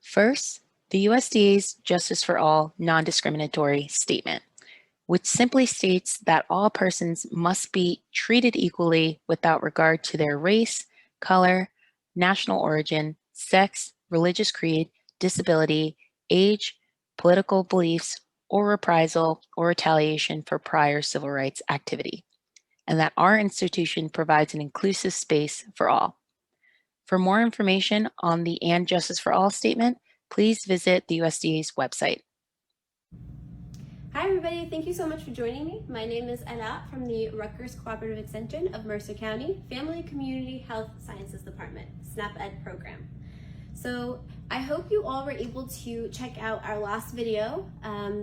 First, the USDA's Justice for All non-discriminatory statement, which simply states that all persons must be treated equally without regard to their race, color, national origin, sex, religious creed, disability, age, political beliefs, or reprisal or retaliation for prior civil rights activity, and that our institution provides an inclusive space for all. For more information on the And Justice for All statement, please visit the USDA's website. Hi everybody, thank you so much for joining me. My name is Alaa from the Rutgers Cooperative Extension of Mercer County Family Community Health Sciences Department, SNAP-Ed program. So I hope you all were able to check out our last video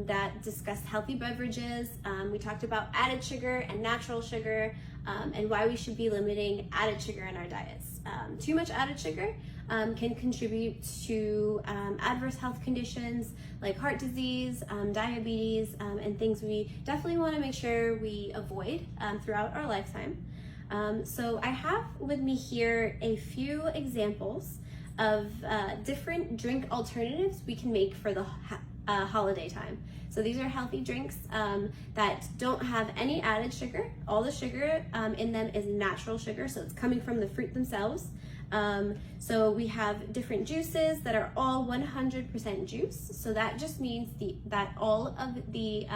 that discussed healthy beverages. We talked about added sugar and natural sugar and why we should be limiting added sugar in our diets. Too much added sugar can contribute to adverse health conditions like heart disease, diabetes, and things we definitely want to make sure we avoid throughout our lifetime. So I have with me here a few examples of different drink alternatives we can make for the holiday time. So these are healthy drinks that don't have any added sugar. All the sugar in them is natural sugar, so it's coming from the fruit themselves. So we have different juices that are all 100% juice. So that just means that all of the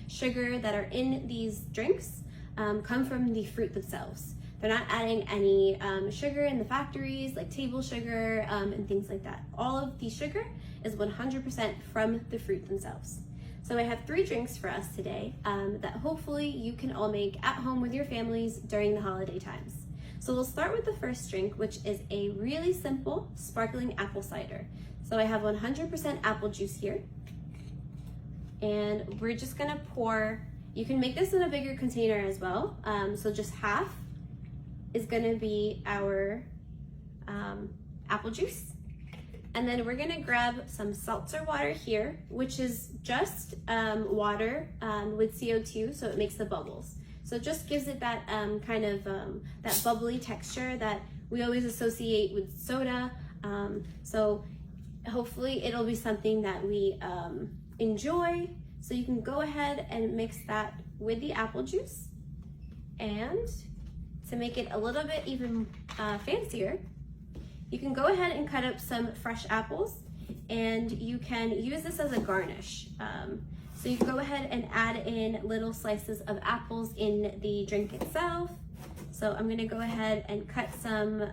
sugar that are in these drinks come from the fruit themselves. They're not adding any sugar in the factories like table sugar and things like that. All of the sugar is 100% from the fruit themselves. So I have 3 drinks for us today that hopefully you can all make at home with your families during the holiday times. So we'll start with the first drink, which is a really simple sparkling apple cider. So I have 100% apple juice here. And we're just gonna pour, you can make this in a bigger container as well. So just half is gonna be our apple juice. And then we're gonna grab some seltzer water here, which is just water with CO2, so it makes the bubbles. So it just gives it that kind of that bubbly texture that we always associate with soda. So hopefully it'll be something that we enjoy. So you can go ahead and mix that with the apple juice. And to make it a little bit even fancier, you can go ahead and cut up some fresh apples, and you can use this as a garnish. So you can go ahead and add in little slices of apples in the drink itself. So I'm gonna go ahead and cut some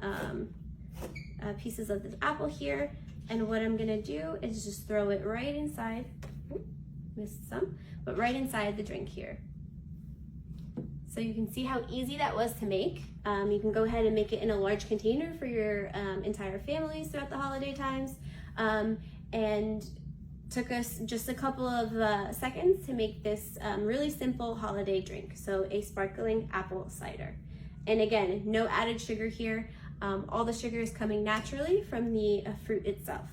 pieces of this apple here, and what I'm gonna do is just throw it right inside, missed some, but right inside the drink here. So you can see how easy that was to make. You can go ahead and make it in a large container for your entire families throughout the holiday times. And took us just a couple of seconds to make this really simple holiday drink. So a sparkling apple cider. And again, no added sugar here. All the sugar is coming naturally from the fruit itself.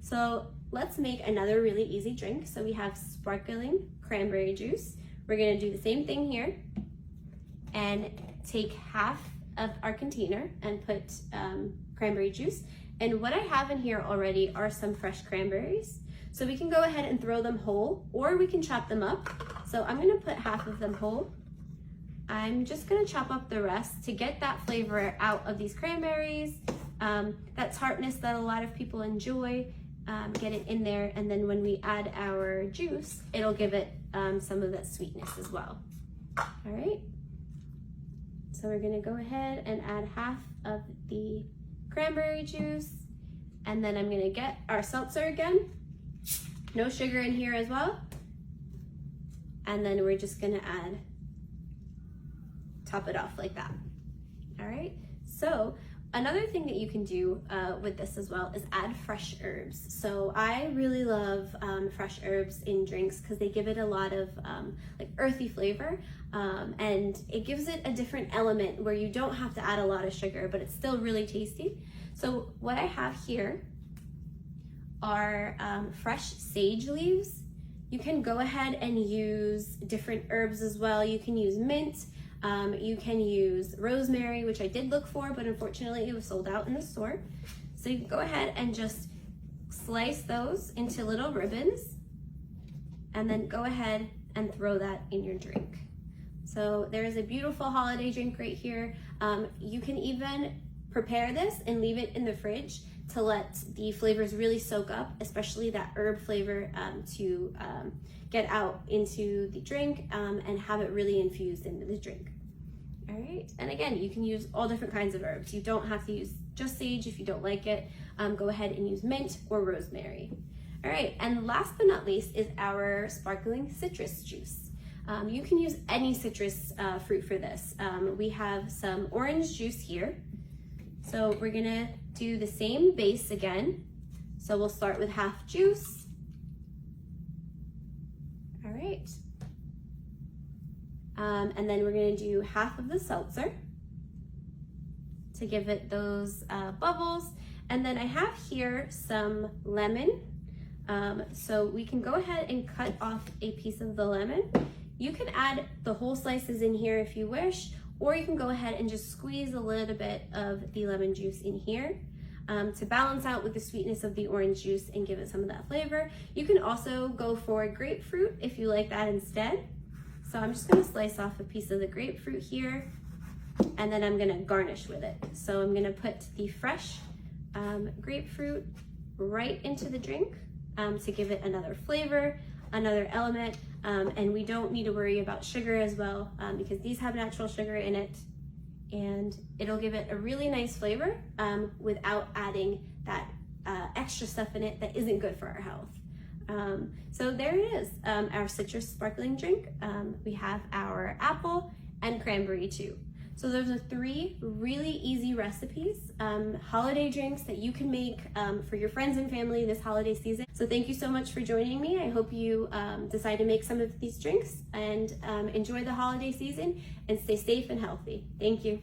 So let's make another really easy drink. So we have sparkling cranberry juice. We're gonna do the same thing here and take half of our container and put cranberry juice. And what I have in here already are some fresh cranberries. So we can go ahead and throw them whole, or we can chop them up. So I'm gonna put half of them whole. I'm just gonna chop up the rest to get that flavor out of these cranberries, that tartness that a lot of people enjoy, get it in there. And then when we add our juice, it'll give it some of that sweetness as well. All right. So we're gonna go ahead and add half of the cranberry juice, and then I'm gonna get our seltzer again. No sugar in here as well. And then we're just gonna top it off like that. All right, so another thing that you can do with this as well is add fresh herbs. So I really love fresh herbs in drinks because they give it a lot of like earthy flavor, and it gives it a different element where you don't have to add a lot of sugar, but it's still really tasty. So what I have here are fresh sage leaves. You can go ahead and use different herbs as well. You can use mint, you can use rosemary, which I did look for, but unfortunately it was sold out in the store. So you can go ahead and just slice those into little ribbons and then go ahead and throw that in your drink. So there's a beautiful holiday drink right here. You can even prepare this and leave it in the fridge to let the flavors really soak up, especially that herb flavor, to get out into the drink and have it really infused into the drink. All right, and again, you can use all different kinds of herbs. You don't have to use just sage if you don't like it. Go ahead and use mint or rosemary. All right, and last but not least is our sparkling citrus juice. You can use any citrus fruit for this. We have some orange juice here. So we're gonna do the same base again. So we'll start with half juice. All right. And then we're gonna do half of the seltzer to give it those bubbles. And then I have here some lemon. So we can go ahead and cut off a piece of the lemon. You can add the whole slices in here if you wish, or you can go ahead and just squeeze a little bit of the lemon juice in here to balance out with the sweetness of the orange juice and give it some of that flavor. You can also go for grapefruit if you like that instead. So I'm just gonna slice off a piece of the grapefruit here, and then I'm gonna garnish with it. So I'm gonna put the fresh grapefruit right into the drink to give it another flavor, another element, and we don't need to worry about sugar as well because these have natural sugar in it, and it'll give it a really nice flavor without adding that extra stuff in it that isn't good for our health. So there it is, our citrus sparkling drink. We have our apple and cranberry too. So those are 3 really easy recipes, holiday drinks that you can make for your friends and family this holiday season. So thank you so much for joining me. I hope you decide to make some of these drinks and enjoy the holiday season and stay safe and healthy. Thank you.